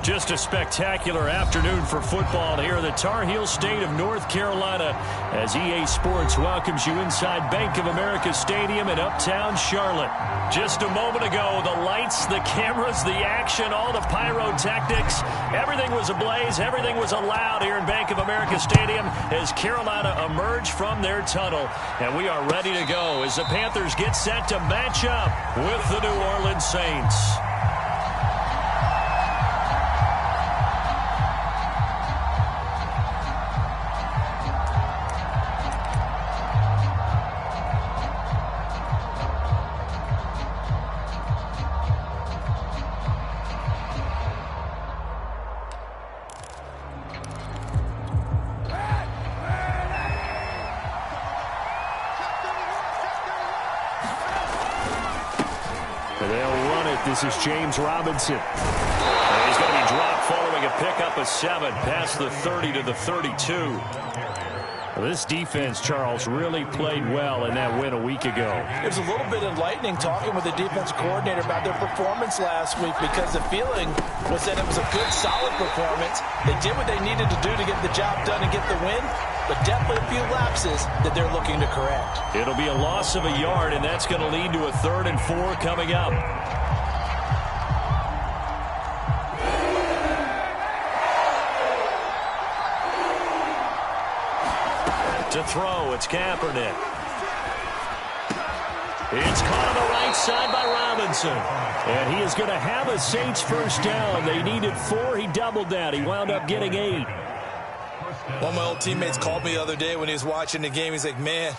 Just a spectacular afternoon for football here in the Tar Heel state of North Carolina as EA Sports welcomes you inside Bank of America Stadium in Uptown Charlotte. Just a moment ago, the lights, the cameras, the action, all the pyrotechnics, everything was ablaze, everything was allowed here in Bank of America Stadium as Carolina emerged from their tunnel. And we are ready to go as the Panthers get set to match up with the New Orleans Saints. This is James Robinson. And he's going to be dropped following a pickup of 7 past the 30 to the 32. Well, this defense, Charles, really played well in that win a week ago. It was a little bit enlightening talking with the defense coordinator about their performance last week because the feeling was that it was a good, solid performance. They did what they needed to do to get the job done and get the win, but definitely a few lapses that they're looking to correct. It'll be a loss of a yard, and that's going to lead to a 3rd and 4 coming up. To throw, it's Kaepernick. It's caught on the right side by Robinson. And he is going to have a Saints first down. They needed 4. He doubled that. He wound up getting 8. One of my old teammates called me the other day when he was watching the game. He's like, man,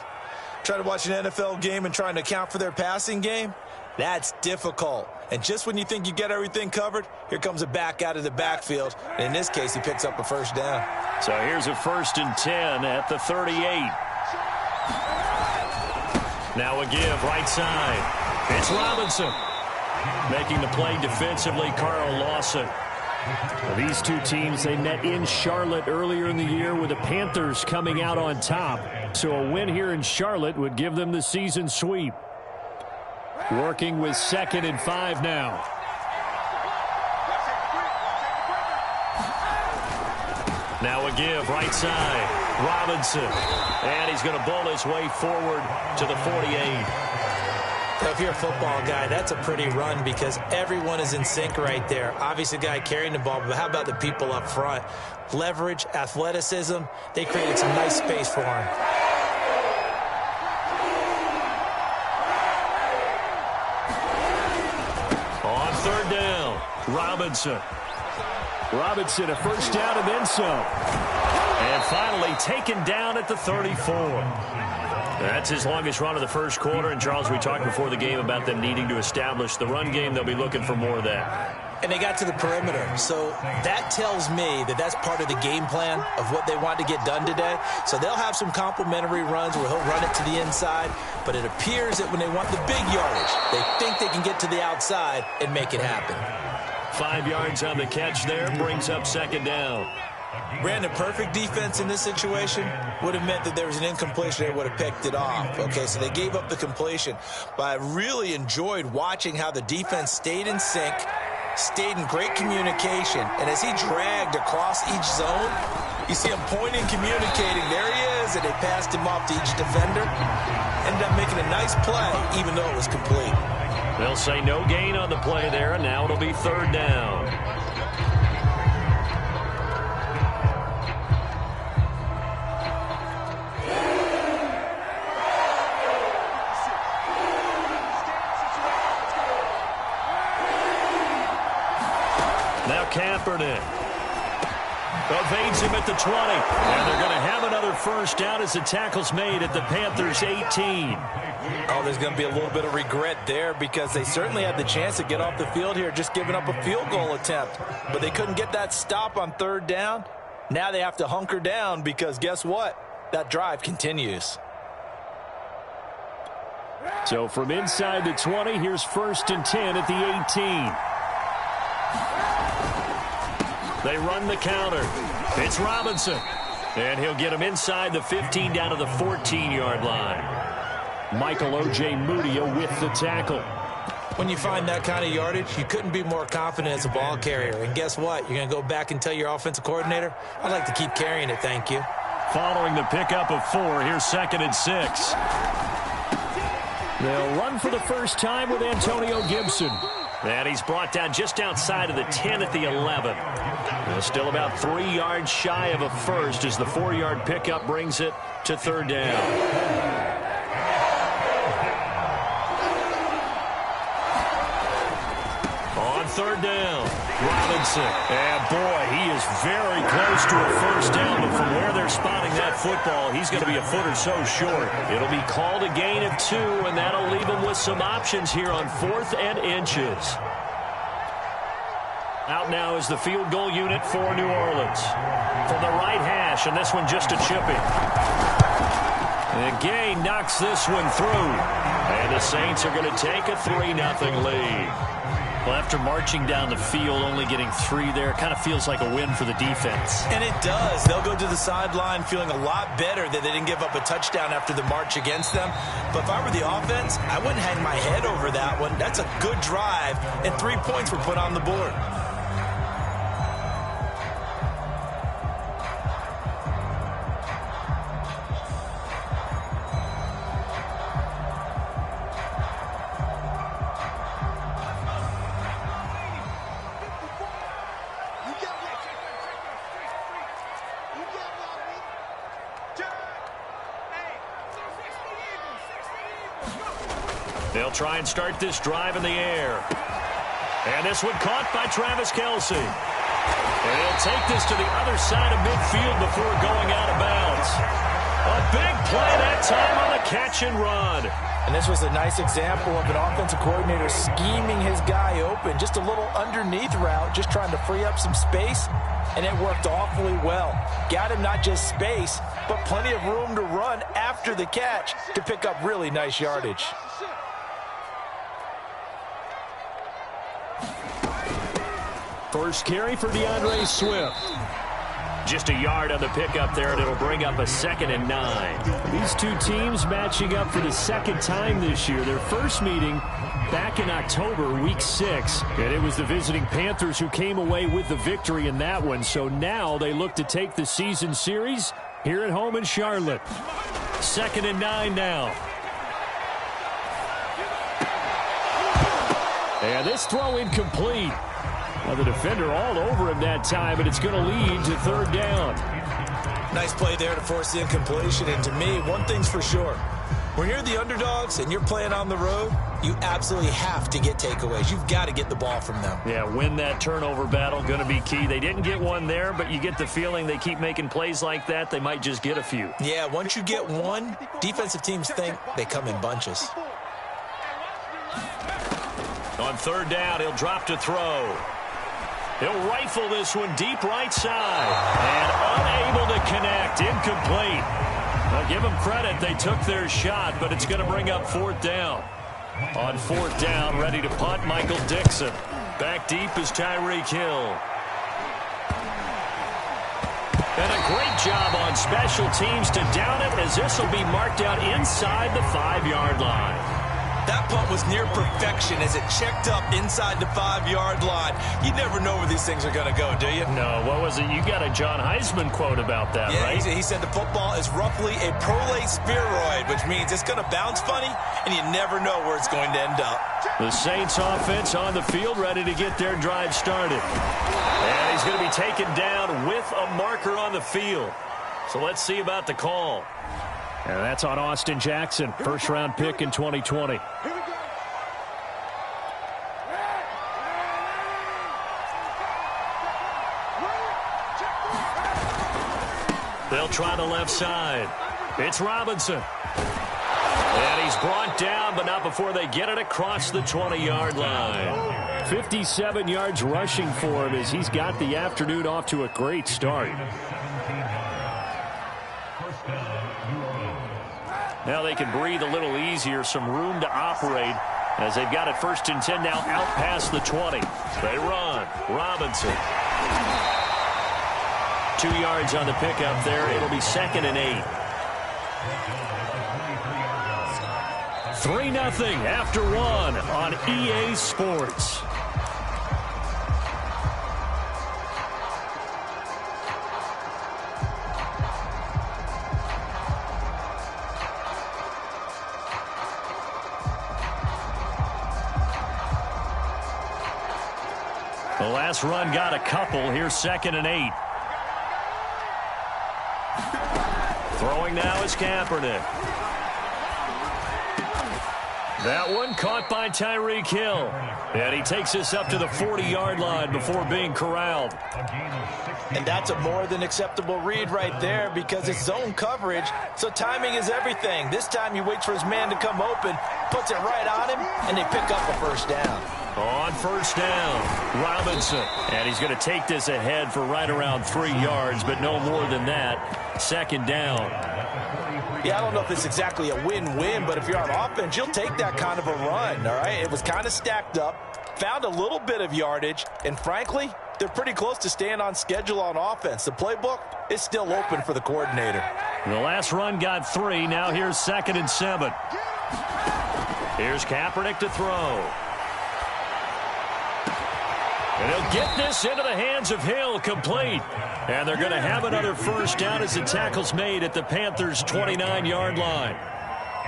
trying to watch an NFL game and trying to account for their passing game? That's difficult. And just when you think you get everything covered, here comes a back out of the backfield. And in this case, he picks up a first down. So here's a 1st and 10 at the 38. Now a give right side. It's Robinson. Making the play defensively, Carl Lawson. Well, these two teams, they met in Charlotte earlier in the year with the Panthers coming out on top. So a win here in Charlotte would give them the season sweep. Working with 2nd and 5 now. Now a give, right side, Robinson. And he's going to bowl his way forward to the 48. So if you're a football guy, that's a pretty run because everyone is in sync right there. Obviously, the guy carrying the ball, but how about the people up front? Leverage, athleticism, they created some nice space for him. On 3rd down, Robinson. Robinson, a first down and then some. And finally taken down at the 34. That's his longest run of the first quarter. And, Charles, we talked before the game about them needing to establish the run game. They'll be looking for more of that. And they got to the perimeter. So that tells me that that's part of the game plan of what they want to get done today. So they'll have some complementary runs where he'll run it to the inside. But it appears that when they want the big yardage, they think they can get to the outside and make it happen. 5 yards on the catch there, brings up 2nd down. Brandon, perfect defense in this situation would have meant that there was an incompletion. They would have picked it off. Okay, so they gave up the completion. But I really enjoyed watching how the defense stayed in sync, stayed in great communication. And as he dragged across each zone, you see him pointing, communicating. There he is, and they passed him off to each defender. Ended up making a nice play, even though it was complete. They'll say no gain on the play there, and now it'll be 3rd down. Now Kaepernick evades him at the 20. And they're going to have another first down as the tackle's made at the Panthers' 18. Oh, there's going to be a little bit of regret there because they certainly had the chance to get off the field here, just giving up a field goal attempt. But they couldn't get that stop on 3rd down. Now they have to hunker down because guess what? That drive continues. So from inside the 20, here's 1st and 10 at the 18. They run the counter. It's Robinson. And he'll get him inside the 15 down to the 14-yard line. Michael O.J. Mudia with the tackle. When you find that kind of yardage, you couldn't be more confident as a ball carrier. And guess what? You're going to go back and tell your offensive coordinator, I'd like to keep carrying it, thank you. Following the pickup of 4, here's 2nd and 6. They'll run for the first time with Antonio Gibson. And he's brought down just outside of the 10 at the 11. They're still about 3 yards shy of a first as the 4-yard pickup brings it to 3rd down. On 3rd down, Robinson. And boy, he is very close to a first down, but from where they're spotting that football, he's going to be a foot or so short. It'll be called a gain of 2, and that'll leave him with some options here on 4th and inches. Out now is the field goal unit for New Orleans. From the right hash, and this one just a chipping. And Gay knocks this one through. And the Saints are going to take a 3-0 lead. Well, after marching down the field, only getting 3 there, kind of feels like a win for the defense. And it does. They'll go to the sideline feeling a lot better that they didn't give up a touchdown after the march against them. But if I were the offense, I wouldn't hang my head over that one. That's a good drive, and 3 points were put on the board. They'll try and start this drive in the air. And this one caught by Travis Kelce. And he'll take this to the other side of midfield before going out of bounds. A big play that time on the catch and run. And this was a nice example of an offensive coordinator scheming his guy open. Just a little underneath route, just trying to free up some space. And it worked awfully well. Got him not just space, but plenty of room to run after the catch to pick up really nice yardage. First carry for DeAndre Swift. Just a yard on the pickup there, and it'll bring up a 2nd and 9. These two teams matching up for the 2nd time this year. Their first meeting back in October, week 6. And it was the visiting Panthers who came away with the victory in that one. So now they look to take the season series here at home in Charlotte. 2nd and 9 now. And this throw incomplete. Well, the defender all over him that time, but it's going to lead to 3rd down. Nice play there to force the incompletion. And to me, one thing's for sure. When you're the underdogs and you're playing on the road, you absolutely have to get takeaways. You've got to get the ball from them. Yeah, win that turnover battle, going to be key. They didn't get one there, but you get the feeling they keep making plays like that, they might just get a few. Yeah, once you get one, defensive teams think they come in bunches. On 3rd down, he'll drop to throw. He'll rifle this one deep right side. And unable to connect. Incomplete. I'll give them credit. They took their shot, but it's going to bring up 4th down. On 4th down, ready to punt, Michael Dixon. Back deep is Tyreek Hill. And a great job on special teams to down it, as this will be marked out inside the 5-yard line. That punt was near perfection as it checked up inside the 5-yard line. You never know where these things are going to go, do you? No, what was it? You got a John Heisman quote about that, right? He said the football is roughly a prolate spheroid, which means it's going to bounce funny, and you never know where it's going to end up. The Saints offense on the field, ready to get their drive started. And he's going to be taken down with a marker on the field. So let's see about the call. And that's on Austin Jackson, first-round pick in 2020. They'll try the left side. It's Robinson. And he's brought down, but not before they get it across the 20-yard line. 57 yards rushing for him as he's got the afternoon off to a great start. Now they can breathe a little easier, some room to operate as they've got it 1st and 10 now out past the 20. They run. Robinson. 2 yards on the pickup there. It'll be 2nd and 8. 3-0 after one on EA Sports. The last run got a couple. Here's 2nd and 8. Throwing now is Kaepernick. That one caught by Tyreek Hill. And he takes us up to the 40-yard line before being corralled. And that's a more than acceptable read right there because it's zone coverage, so timing is everything. This time he waits for his man to come open, puts it right on him, and they pick up a first down. On first down, Robinson. And he's going to take this ahead for right around 3 yards, but no more than that. 2nd down. Yeah, I don't know if it's exactly a win-win, but if you're on offense, you'll take that kind of a run, all right? It was kind of stacked up, found a little bit of yardage, and frankly, they're pretty close to staying on schedule on offense. The playbook is still open for the coordinator. The last run got 3. Now here's 2nd and 7. Here's Kaepernick to throw. And he'll get this into the hands of Hill, complete. And they're going to have another first down as the tackle's made at the Panthers' 29-yard line.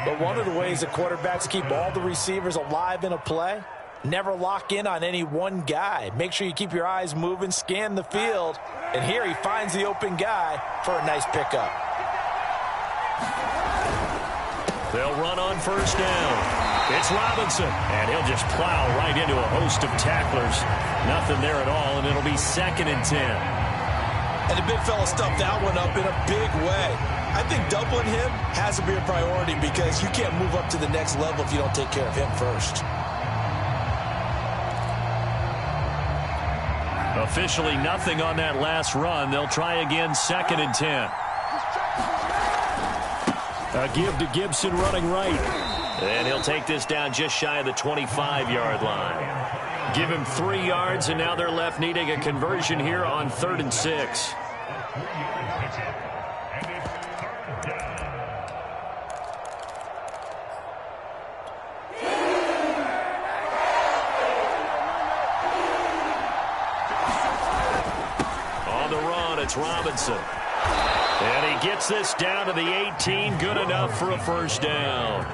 But one of the ways the quarterbacks keep all the receivers alive in a play, never lock in on any one guy. Make sure you keep your eyes moving, scan the field. And here he finds the open guy for a nice pickup. They'll run on first down. It's Robinson, and he'll just plow right into a host of tacklers. Nothing there at all, and it'll be 2nd and 10. And the big fella stuffed that one up in a big way. I think doubling him has to be a priority because you can't move up to the next level if you don't take care of him first. Officially nothing on that last run. They'll try again, 2nd and 10. A give to Gibson running right. And he'll take this down just shy of the 25-yard line. Give him 3 yards, and now they're left needing a conversion here on 3rd and 6. On the run, it's Robinson. And he gets this down to the 18, good enough for a first down.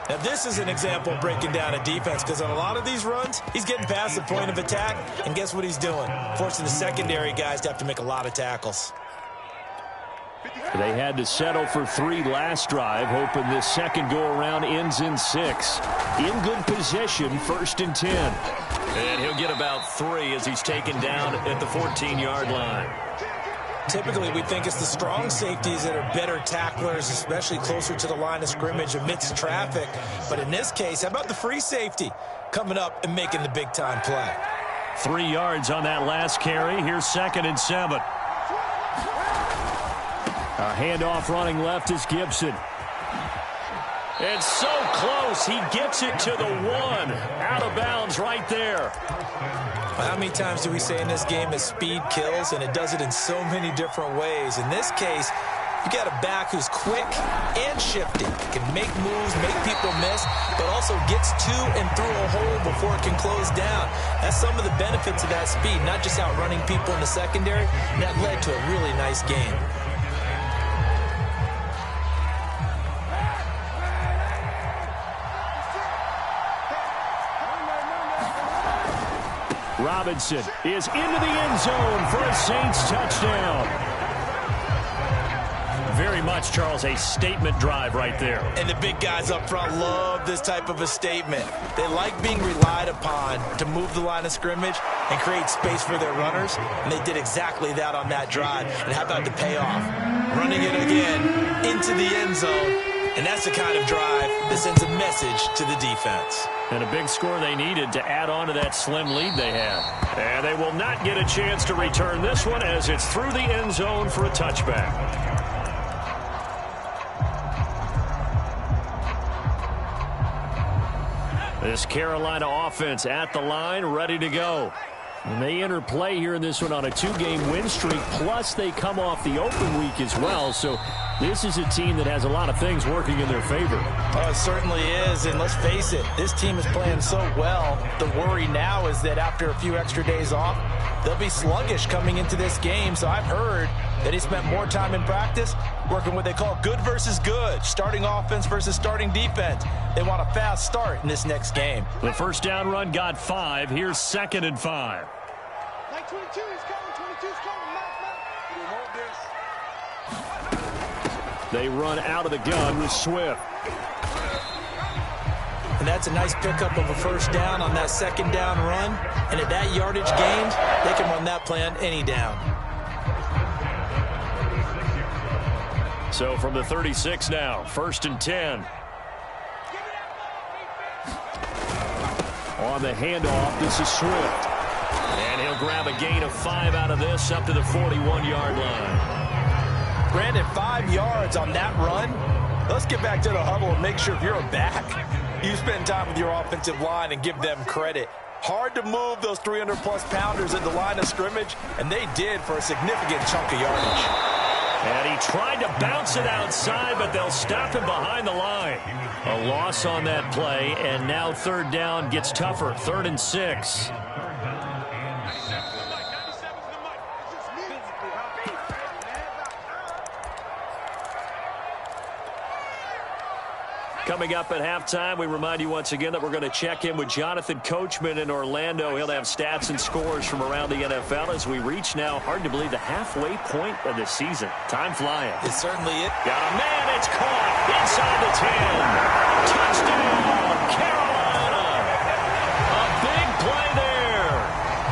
Now, this is an example of breaking down a defense because on a lot of these runs, he's getting past the point of attack, and guess what he's doing? Forcing the secondary guys to have to make a lot of tackles. They had to settle for 3 last drive, hoping this second go-around ends in 6. In good position, 1st and 10. And he'll get about 3 as he's taken down at the 14-yard line. Typically, we think it's the strong safeties that are better tacklers, especially closer to the line of scrimmage amidst traffic. But in this case, how about the free safety coming up and making the big-time play? 3 yards on that last carry. Here's 2nd and 7. A handoff running left is Gibson. It's so close. He gets it to the 1. Out of bounds right there. How many times do we say in this game that speed kills, and it does it in so many different ways? In this case, you got a back who's quick and shifty, can make moves, make people miss, but also gets to and through a hole before it can close down. That's some of the benefits of that speed, not just outrunning people in the secondary, and that led to a really nice game. Robinson is into the end zone for a Saints touchdown. Very much, Charles, a statement drive right there. And the big guys up front love this type of a statement. They like being relied upon to move the line of scrimmage and create space for their runners, and they did exactly that on that drive. And how about the payoff? Running it again into the end zone, and that's the kind of drive that sends a message to the defense. And a big score they needed to add on to that slim lead they had. And they will not get a chance to return this one as it's through the end zone for a touchback. This Carolina offense at the line, ready to go. And they enter play here in this one on a 2-game win streak, plus they come off the open week as well. So this is a team that has a lot of things working in their favor. Oh, it certainly is, and let's face it, this team is playing so well. The worry now is that after a few extra days off, they'll be sluggish coming into this game. So I've heard that he spent more time in practice working what they call good versus good, starting offense versus starting defense. They want a fast start in this next game. The first down run got 5. Here's 2nd and 5. 22 is coming, 22 is coming. We hold this. They run out of the gun with Swift. And that's a nice pickup of a first down on that 2nd down run. And at that yardage gained, they can run that play on any down. So from the 36 now, 1st and 10. On the handoff, this is Swift. And he'll grab a gain of 5 out of this up to the 41-yard line. Brandon, 5 yards on that run. Let's get back to the huddle and make sure if you're a back, you spend time with your offensive line and give them credit. Hard to move those 300-plus pounders at the line of scrimmage, and they did for a significant chunk of yardage. And he tried to bounce it outside, but they'll stop him behind the line. A loss on that play, and now 3rd down gets tougher. 3rd and 6. Coming up at halftime, we remind you once again that we're going to check in with Jonathan Coachman in Orlando. He'll have stats and scores from around the NFL as we reach now, hard to believe, the halfway point of the season. Time flying. It certainly is. Got a man, it's caught inside the 10. Touchdown, Carolina. A big play there.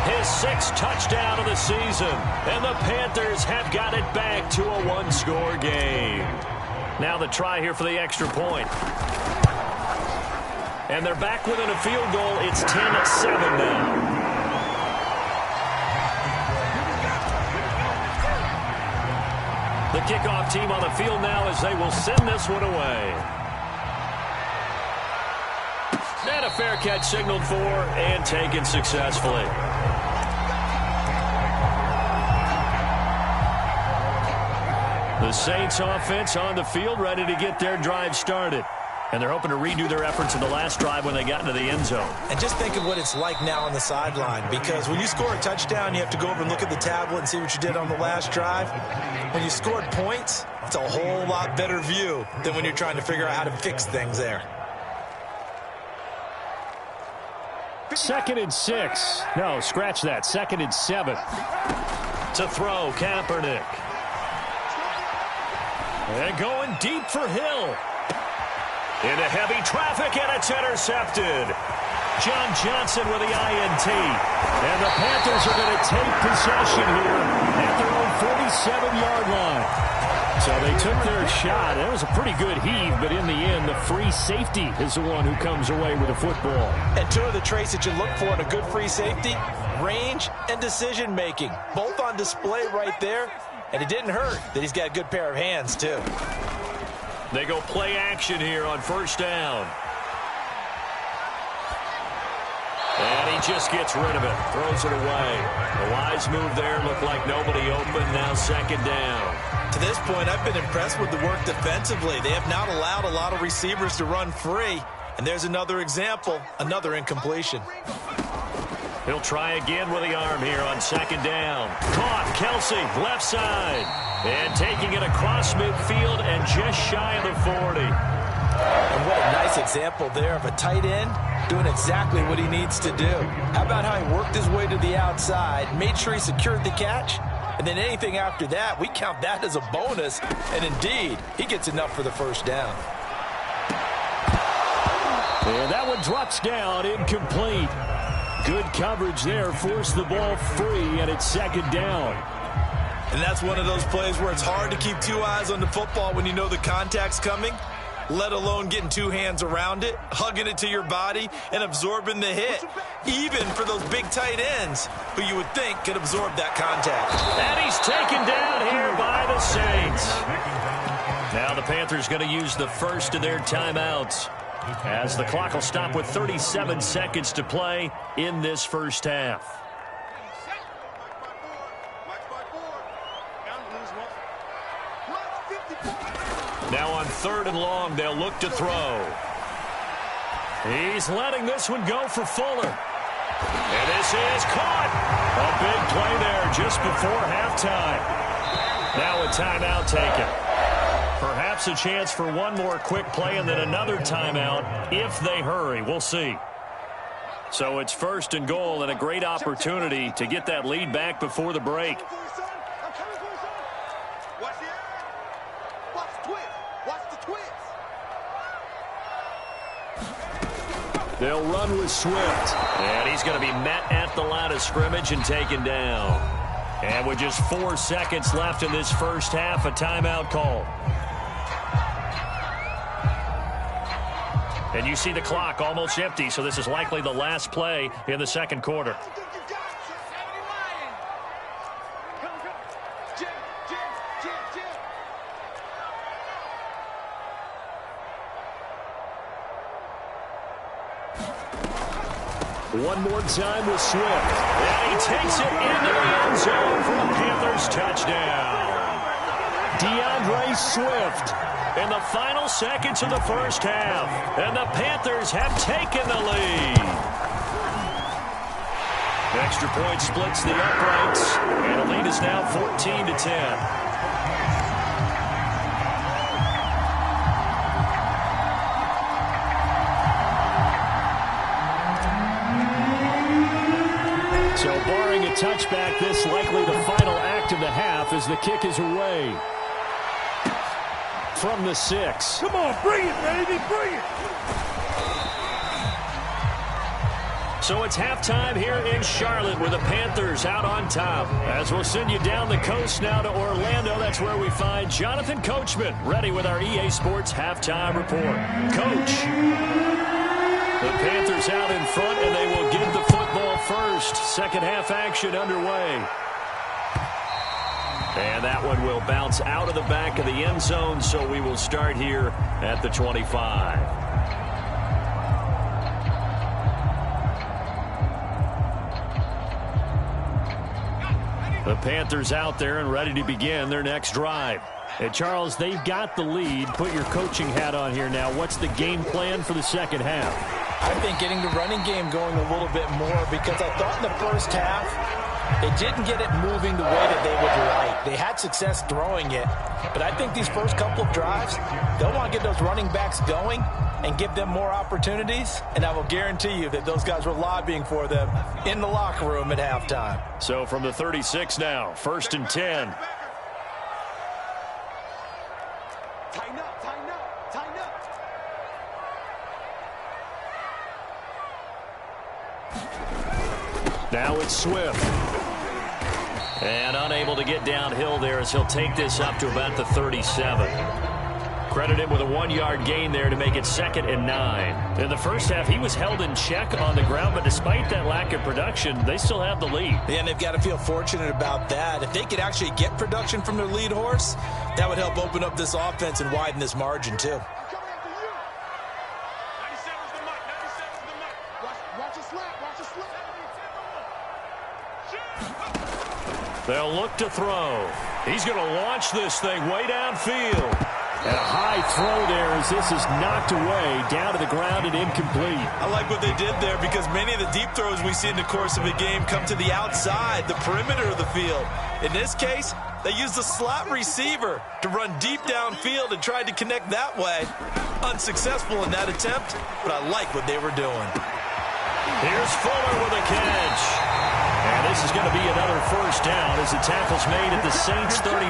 His 6th touchdown of the season. And the Panthers have got it back to a 1-score game. Now the try here for the extra point. And they're back within a field goal. It's 10-7 now. The kickoff team on the field now as they will send this one away. And a fair catch signaled for and taken successfully. The Saints offense on the field, ready to get their drive started. And they're hoping to redo their efforts in the last drive when they got into the end zone. And just think of what it's like now on the sideline, because when you score a touchdown, you have to go over and look at the tablet and see what you did on the last drive. When you scored points, it's a whole lot better view than when you're trying to figure out how to fix things there. 2nd and 6. No, scratch that. 2nd and 7. To throw, Kaepernick. And going deep for Hill. Into heavy traffic, and it's intercepted. John Johnson with the INT. And the Panthers are going to take possession here at their own 47-yard line. So they took their shot. That was a pretty good heave, but in the end, the free safety is the one who comes away with the football. And 2 of the traits that you look for in a good free safety, range and decision-making. Both on display right there. And it didn't hurt that he's got a good pair of hands, too. They go play action here on 1st down. And he just gets rid of it, throws it away. A wise move there, looked like nobody open, now 2nd down. To this point, I've been impressed with the work defensively. They have not allowed a lot of receivers to run free. And there's another example, another incompletion. He'll try again with the arm here on 2nd down. Caught, Kelsey, left side. And taking it across midfield and just shy of the 40. And what a nice example there of a tight end doing exactly what he needs to do. How about how he worked his way to the outside, made sure he secured the catch, and then anything after that, we count that as a bonus. And indeed, he gets enough for the 1st down. And that one drops down, incomplete. Good coverage there, forced the ball free, and it's 2nd down. And that's one of those plays where it's hard to keep 2 eyes on the football when you know the contact's coming, let alone getting 2 hands around it, hugging it to your body, and absorbing the hit, even for those big tight ends who you would think could absorb that contact. And he's taken down here by the Saints. Now the Panthers going to use the first of their timeouts, as the clock will stop with 37 seconds to play in this 1st half. 3rd and long. They'll look to throw. He's letting this one go for Fuller. And this is caught. A big play there just before halftime. Now a timeout taken. Perhaps a chance for one more quick play and then another timeout if they hurry. We'll see. So it's 1st and goal and a great opportunity to get that lead back before the break. They'll run with Swift. And he's going to be met at the line of scrimmage and taken down. And with just 4 seconds left in this first half, a timeout call. And you see the clock almost empty, so this is likely the last play in the second quarter. One more time with Swift. And he takes it into the end zone for the Panthers touchdown. DeAndre Swift in the final seconds of the first half. And the Panthers have taken the lead. Extra point splits the uprights. And the lead is now 14-10. So barring a touchback, this likely the final act of the half as the kick is away. From the 6. Come on, bring it, baby, bring it. So it's halftime here in Charlotte with the Panthers out on top. As we'll send you down the coast now to Orlando, that's where we find Jonathan Coachman ready with our EA Sports halftime report. Coach, the Panthers out in front, and they will get the football first. Second half action underway. And that one will bounce out of the back of the end zone, so we will start here at the 25. The Panthers out there and ready to begin their next drive. And Charles, they've got the lead. Put your coaching hat on here now. What's the game plan for the second half? I think getting the running game going a little bit more, because I thought in the first half they didn't get it moving the way that they would like. They had success throwing it, but I think these first couple of drives, they'll want to get those running backs going and give them more opportunities, and I will guarantee you that those guys were lobbying for them in the locker room at halftime. So from the 36 now, 1st and 10. Tighten up, tighten up, tighten up. Now it's Swift. And unable to get downhill there as he'll take this up to about the 37. Credit him with a 1-yard gain there to make it 2nd and 9. In the first half, he was held in check on the ground, but despite that lack of production, they still have the lead. And they've got to feel fortunate about that. If they could actually get production from their lead horse, that would help open up this offense and widen this margin too. They'll look to throw. He's going to launch this thing way downfield. And a high throw there as this is knocked away down to the ground and incomplete. I like what they did there, because many of the deep throws we see in the course of a game come to the outside, the perimeter of the field. In this case, they used the slot receiver to run deep downfield and tried to connect that way. Unsuccessful in that attempt, but I like what they were doing. Here's Fuller with a catch. And this is going to be another first down as the tackle's made at the Saints 39.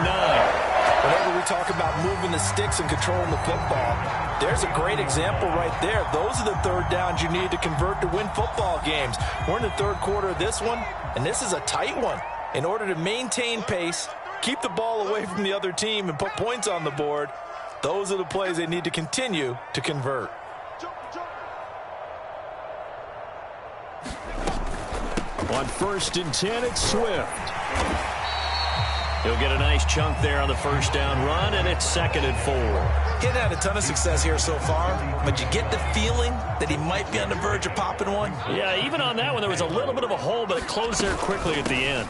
Whenever we talk about moving the sticks and controlling the football, there's a great example right there. Those are the third downs you need to convert to win football games. We're in the third quarter of this one, and this is a tight one. In order to maintain pace, keep the ball away from the other team, and put points on the board, those are the plays they need to continue to convert. On 1st and 10, it's Swift. He'll get a nice chunk there on the first down run, and it's 2nd and 4. He hasn't had a ton of success here so far, but you get the feeling that he might be on the verge of popping one. Yeah, even on that one, there was a little bit of a hole, but it closed there quickly at the end.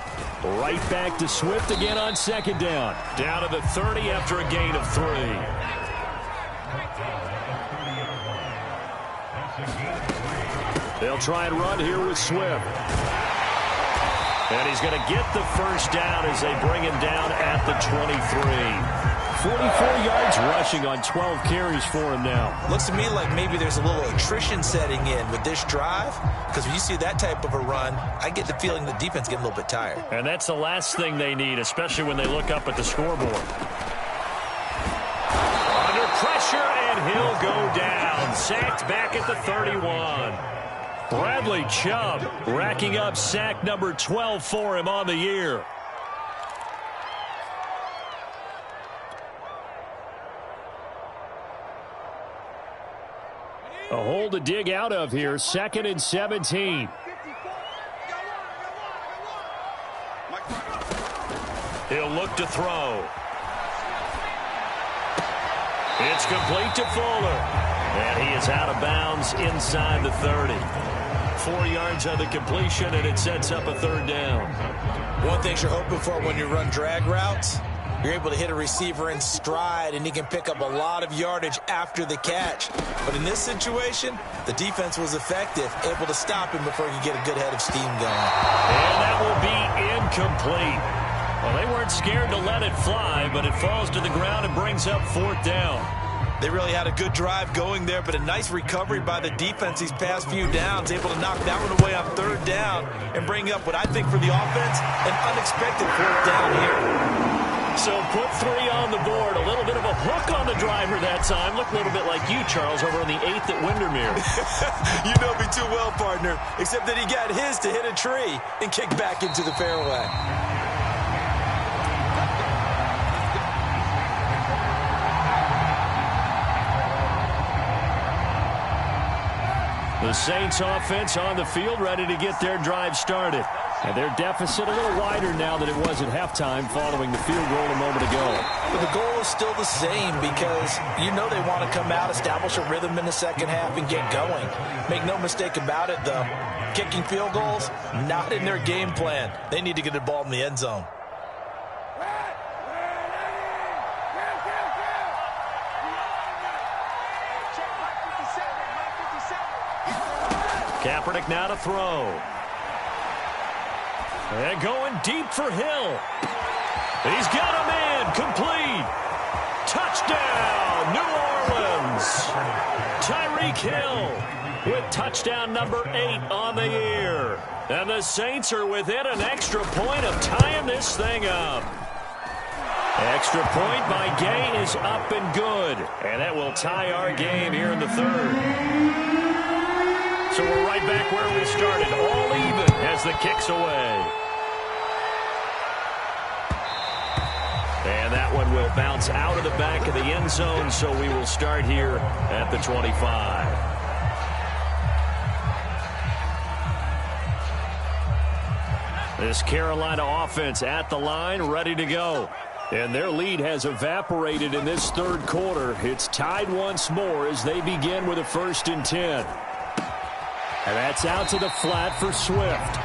Right back to Swift again on 2nd down. Down to the 30 after a gain of 3. They'll try and run here with Swift. And he's going to get the first down as they bring him down at the 23. 44 yards rushing on 12 carries for him now. Looks to me like maybe there's a little attrition setting in with this drive, because when you see that type of a run, I get the feeling the defense getting a little bit tired. And that's the last thing they need, especially when they look up at the scoreboard. Under pressure, and he'll go down. Sacked back at the 31. Bradley Chubb racking up sack number 12 for him on the year. A hole to dig out of here. 2nd and 17. He'll look to throw. It's complete to Fuller. And he is out of bounds inside the 30. 4 yards on the completion, and it sets up a 3rd down. One thing you're hoping for when you run drag routes, you're able to hit a receiver in stride, and he can pick up a lot of yardage after the catch. But in this situation, the defense was effective, able to stop him before he could get a good head of steam going. And that will be incomplete. Well, they weren't scared to let it fly, but it falls to the ground and brings up 4th down. They really had a good drive going there, but a nice recovery by the defense these past few downs, able to knock that one away on 3rd down and bring up what I think for the offense, an unexpected 4th down here. So put 3 on the board. A little bit of a hook on the driver that time. Looked a little bit like you, Charles, over on the 8th at Windermere. You know me too well, partner, except that he got his to hit a tree and kick back into the fairway. The Saints offense on the field, ready to get their drive started. And their deficit a little wider now than it was at halftime following the field goal a moment ago. But the goal is still the same, because you know they want to come out, establish a rhythm in the second half, and get going. Make no mistake about it, though. Kicking field goals, not in their game plan. They need to get the ball in the end zone. Kaepernick now to throw. And going deep for Hill. He's got a man complete. Touchdown, New Orleans. Tyreek Hill with touchdown number 8 on the year. And the Saints are within an extra point of tying this thing up. Extra point by Gay is up and good. And that will tie our game here in the 3rd. So we're right back where we started, all even as the kick's away. And that one will bounce out of the back of the end zone, so we will start here at the 25. This Carolina offense at the line, ready to go. And their lead has evaporated in this 3rd quarter. It's tied once more as they begin with a 1st and 10. And that's out to the flat for Swift.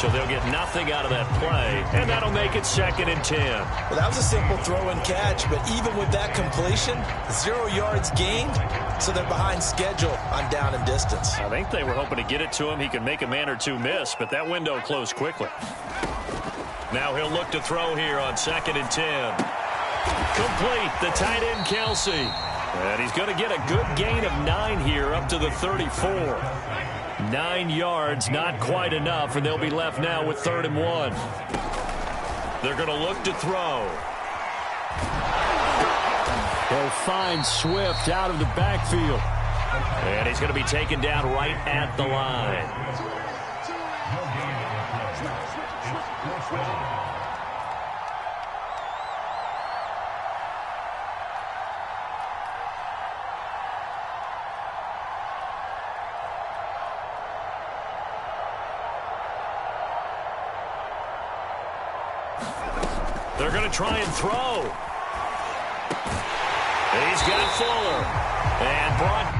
So they'll get nothing out of that play, and that'll make it 2nd and 10. Well, that was a simple throw and catch, but even with that completion, 0 yards gained, so they're behind schedule on down and distance. I think they were hoping to get it to him. He could make a man or two miss, but that window closed quickly. Now he'll look to throw here on 2nd and 10. Complete, the tight end Kelsey. And he's going to get a good gain of 9 here up to the 34. 9 yards, not quite enough, and they'll be left now with 3rd and 1. They're going to look to throw. They'll find Swift out of the backfield. And he's going to be taken down right at the line. They're going to try and throw. He's got Fuller. And brought.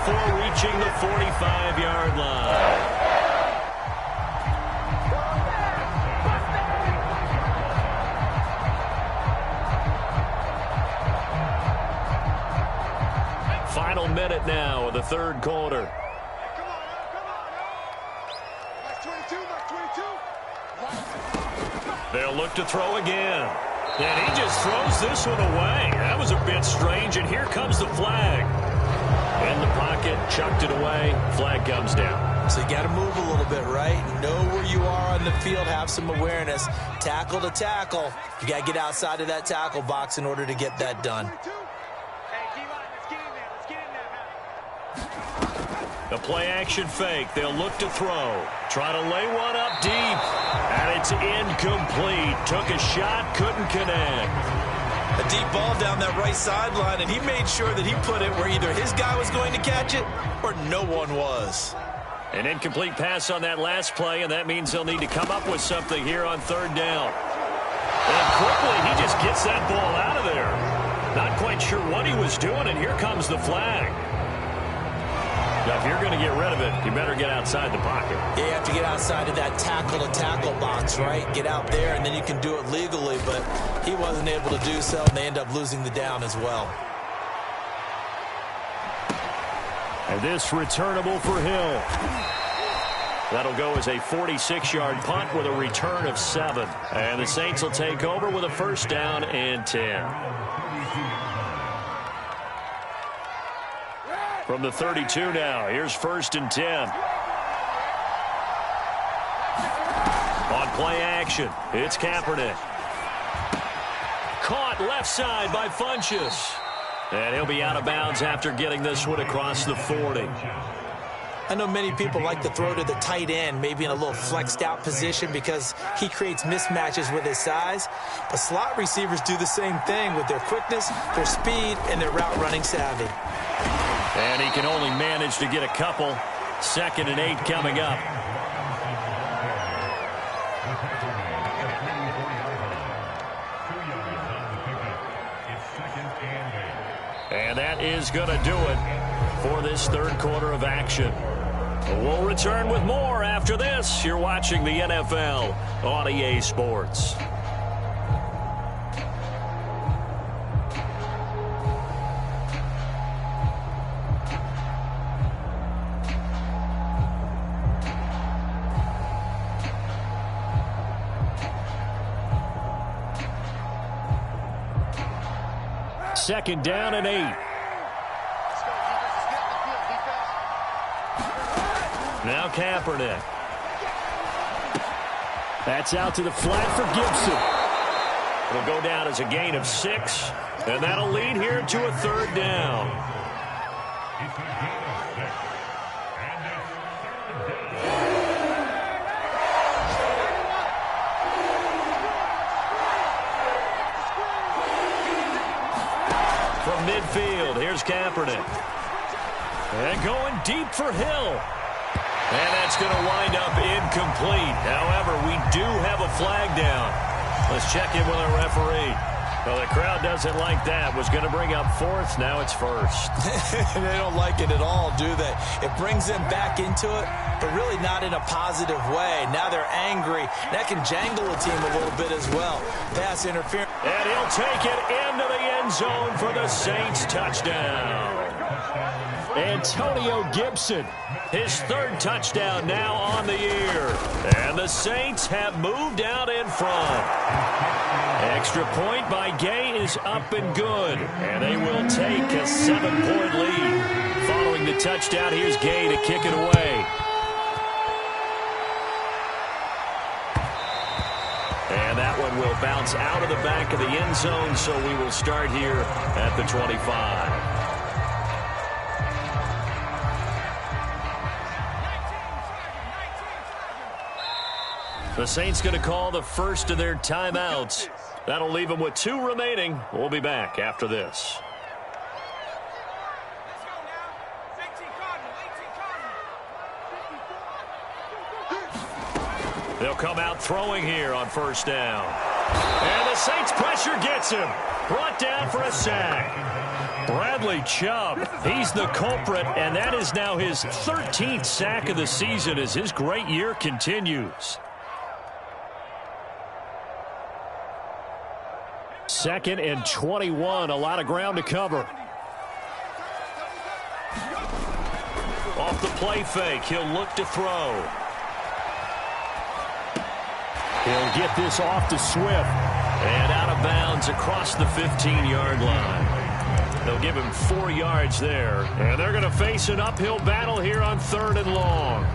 before reaching the 45-yard line. Final minute now of the third quarter. Come on, Max 22, Max 22. They'll look to throw again. And he just throws this one away. That was a bit strange, and here comes the flag. In the pocket, chucked it away. Flag comes down. So you got to move a little bit, right? Know where you are on the field, have some awareness. Tackle to tackle. You got to get outside of that tackle box in order to get that done. The play-action fake. They'll look to throw. Try to lay one up deep. And it's incomplete. Took a shot, couldn't connect. A deep ball down that right sideline, and he made sure that he put it where either his guy was going to catch it or no one was. An incomplete pass on that last play, and that means they'll need to come up with something here on third down. And quickly, he just gets that ball out of there. Not quite sure what he was doing, and here comes the flag. Now, if you're going to get rid of it, you better get outside the pocket. Yeah, you have to get outside of that tackle-to-tackle box, right? Get out there, and then you can do it legally, but he wasn't able to do so, and they end up losing the down as well. And this returnable for Hill. That'll go as a 46-yard punt with a return of 7. And the Saints will take over with a first down and 10. From the 32 now, here's first and 10. On play action, it's Kaepernick. Caught left side by Funchess. And he'll be out of bounds after getting this one across the 40. I know many people like to throw to the tight end, maybe in a little flexed out position because he creates mismatches with his size. But slot receivers do the same thing with their quickness, their speed, and their route running savvy. And he can only manage to get a couple. 2nd and 8 coming up. And that is going to do it for this third quarter of action. We'll return with more after this. You're watching the NFL on EA Sports. Second down and 8. Now Kaepernick. That's out to the flat for Gibson. It'll go down as a gain of 6, and that'll lead here to a third down. From midfield, here's Kaepernick. And going deep for Hill. And that's going to wind up incomplete. However, we do have a flag down. Let's check in with our referee. Well, the crowd doesn't like that. Was going to bring up 4th. Now it's 1st. They don't like it at all, do they? It brings them back into it, but really not in a positive way. Now they're angry. That can jangle a team a little bit as well. Pass interference. And he'll take it into the end zone for the Saints touchdown. Antonio Gibson, his 3rd touchdown now on the year. And the Saints have moved out in front. Extra point by Gay is up and good. And they will take a 7-point lead. Following the touchdown, here's Gay to kick it away. And that one will bounce out of the back of the end zone, so we will start here at the 25. The Saints going to call the first of their timeouts. That'll leave them with 2 remaining. We'll be back after this. They'll come out throwing here on first down. And the Saints pressure gets him. Brought down for a sack. Bradley Chubb, he's the culprit, and that is now his 13th sack of the season as his great year continues. 2nd and 21, a lot of ground to cover. Off the play fake, he'll look to throw. He'll get this off to Swift. And out of bounds across the 15-yard line. They'll give him 4 yards there. And they're going to face an uphill battle here on 3rd and long.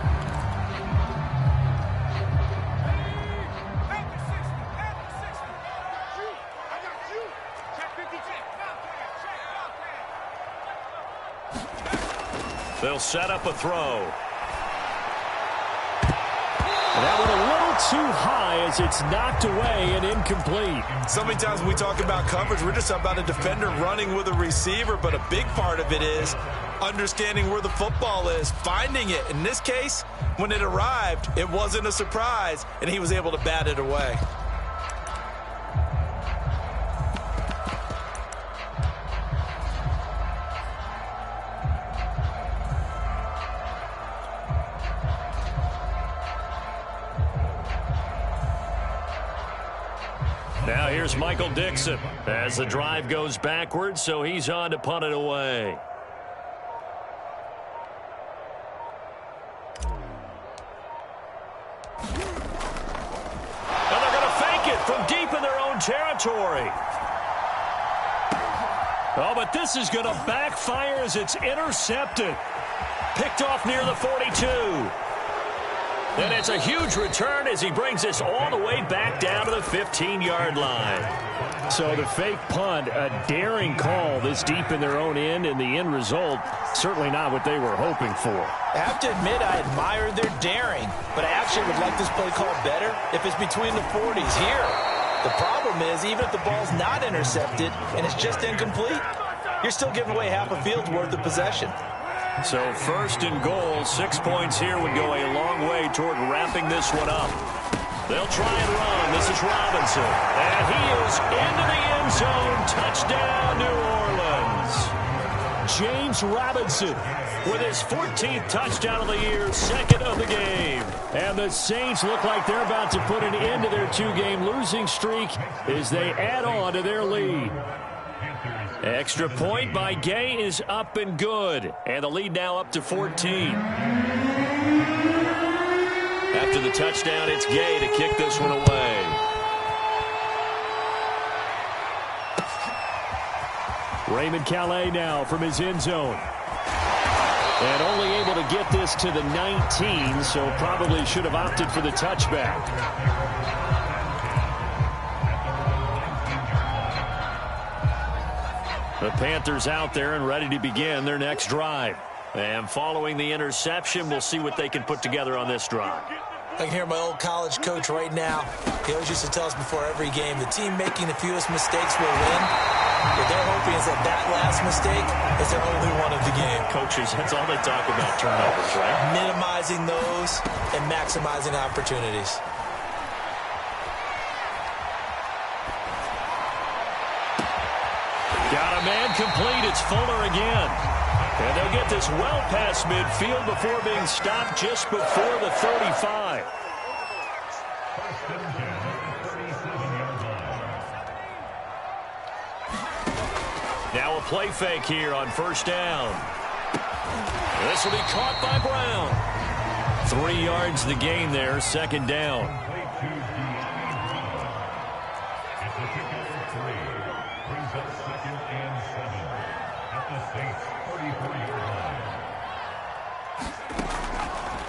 They'll set up a throw. That one a little too high as it's knocked away and incomplete. So many times when we talk about coverage, we're just about a defender running with a receiver, but a big part of it is understanding where the football is, finding it. In this case, when it arrived, it wasn't a surprise, and he was able to bat it away. Now here's Michael Dixon as the drive goes backwards, so he's on to punt it away. And they're going to fake it from deep in their own territory. Oh, but this is going to backfire as it's intercepted. Picked off near the 42. And it's a huge return as he brings this all the way back down to the 15-yard line. So the fake punt, a daring call this deep in their own end, and the end result, certainly not what they were hoping for. I have to admit I admire their daring, but I actually would like this play called better if it's between the 40s here. The problem is, even if the ball's not intercepted and it's just incomplete, you're still giving away half a field's worth of possession. So 1st and goal, 6 points here would go a long way toward wrapping this one up. They'll try and run. This is Robinson. And he is into the end zone. Touchdown, New Orleans. James Robinson with his 14th touchdown of the year, 2nd of the game. And the Saints look like they're about to put an end to their 2-game losing streak as they add on to their lead. Extra point by Gay is up and good. And the lead now up to 14. After the touchdown, it's Gay to kick this one away. Raymond Calais now from his end zone. And only able to get this to the 19, so probably should have opted for the touchback. The Panthers out there and ready to begin their next drive. And following the interception, we'll see what they can put together on this drive. I can hear my old college coach right now. He always used to tell us before every game, the team making the fewest mistakes will win. What they're hoping is that that last mistake is their only one of the game. Coaches, that's all they talk about, turnovers, right? Minimizing those and maximizing opportunities. Got a man complete. It's Fuller again. And they'll get this well past midfield before being stopped just before the 35. Now a play fake here on 1st down. This will be caught by Brown. 3 yards the gain there, 2nd down.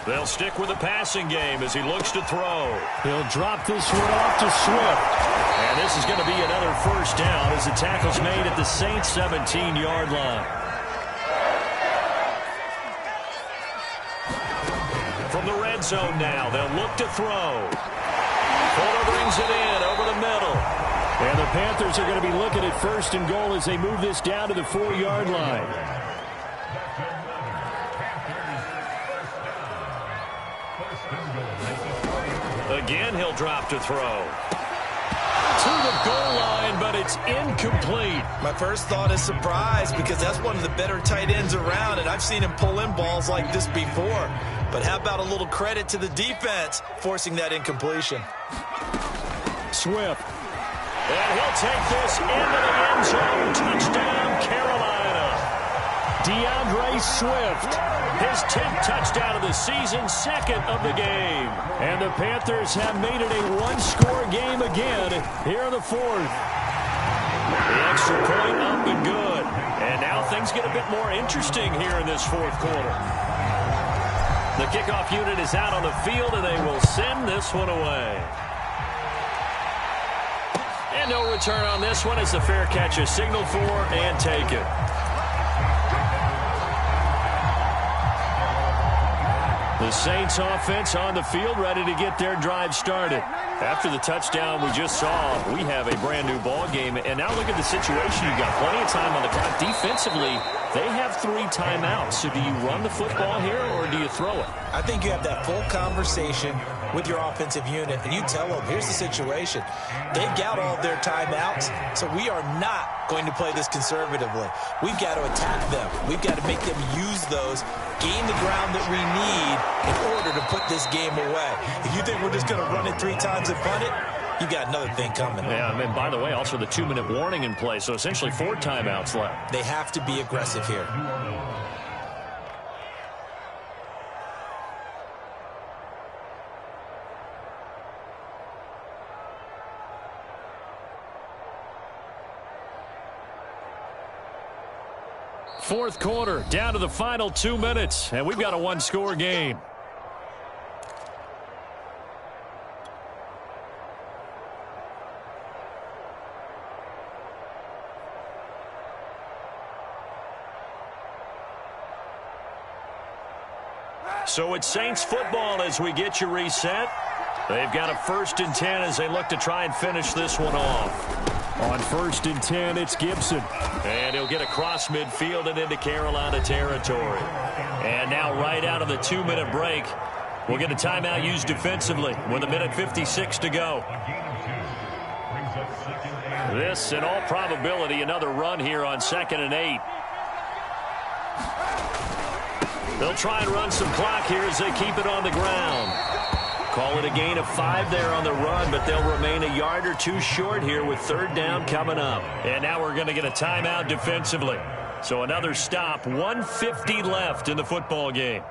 They'll stick with the passing game as he looks to throw. He'll drop this one off to Swift. And this is going to be another 1st down as the tackle's made at the Saints' 17-yard line. From the red zone now, they'll look to throw. Fuller brings it in over the middle. And the Panthers are going to be looking at 1st and goal as they move this down to the 4-yard line. Again, he'll drop to throw. to the goal line, but it's incomplete. My first thought is surprise, because that's one of the better tight ends around, and I've seen him pull in balls like this before. But how about a little credit to the defense forcing that incompletion? Swift. And he'll take this into the end zone. Touchdown, Carolina. DeAndre Swift, his 10th touchdown of the season, second of the game. And the Panthers have made it a one-score game again here in the fourth. The extra point up and good. And now things get a bit more interesting here in this fourth quarter. The kickoff unit is out on the field, and they will send this one away. And no return on this one as the fair catch is signaled for and taken. The Saints offense on the field, ready to get their drive started. After the touchdown we just saw, we have a brand new ball game. And now look at the situation. You've got plenty of time on the clock. Defensively, they have 3 timeouts. So do you run the football here or do you throw it? I think you have that full conversation with your offensive unit, and you tell them, here's the situation. They've got all of their timeouts, so we are not going to play this conservatively. We've got to attack them. We've got to make them use those, gain the ground that we need in order to put this game away. If you think we're just going to run it 3 times and punt it, you got another thing coming. Yeah, and by the way, also the 2-minute warning in play, so essentially 4 timeouts left. They have to be aggressive here. Fourth quarter, down to the final 2 minutes, and we've got a one-score game. So it's Saints football as we get you reset. They've got a 1st and 10 as they look to try and finish this one off. On 1st and 10, it's Gibson. And he'll get across midfield and into Carolina territory. And now right out of the 2-minute break, we'll get a timeout used defensively with 1:56 to go. This, in all probability, another run here on 2nd and 8. They'll try and run some clock here as they keep it on the ground. Call it a gain of 5 there on the run, but they'll remain a yard or 2 short here with 3rd down coming up. And now we're going to get a timeout defensively. So another stop, 1:50 left in the football game.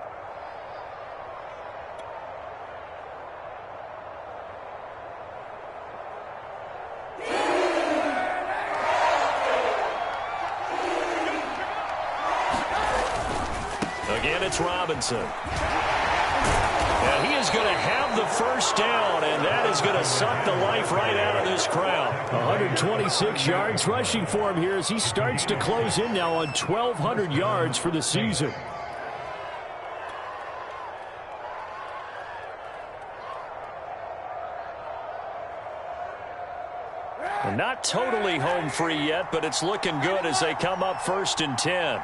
Again, it's Robinson. And he is going to have the 1st down, and that is going to suck the life right out of this crowd. 126 yards rushing for him here as he starts to close in now on 1,200 yards for the season. Not totally home free yet, but it's looking good as they come up 1st and 10.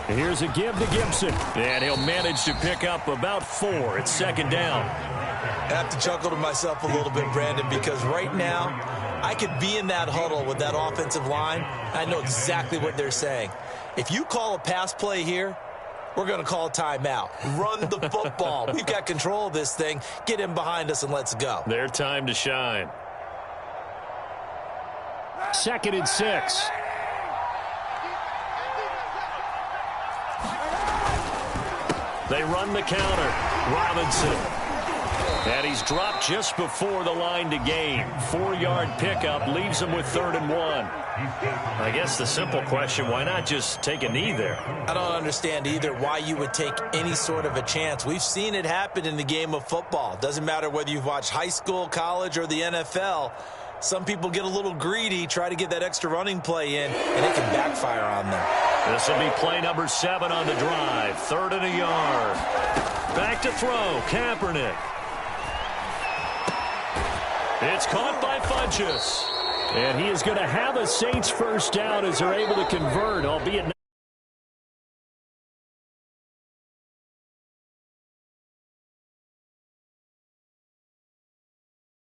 Here's a give to Gibson. And he'll manage to pick up about 4. It's 2nd down. I have to chuckle to myself a little bit, Brandon, because right now I could be in that huddle with that offensive line. I know exactly what they're saying. If you call a pass play here, we're going to call a timeout. Run the football. We've got control of this thing. Get in behind us and let's go. Their time to shine. 2nd and 6. They run the counter. Robinson. And he's dropped just before the line to gain. 4-yard pickup leaves him with 3rd and 1. I guess the simple question, why not just take a knee there? I don't understand either why you would take any sort of a chance. We've seen it happen in the game of football. Doesn't matter whether you've watched high school, college, or the NFL. Some people get a little greedy, try to get that extra running play in, and it can backfire on them. This will be play number 7 on the drive. 3rd and a yard. Back to throw. Kaepernick. It's caught by Funchess. And he is going to have a Saints first down as they're able to convert, albeit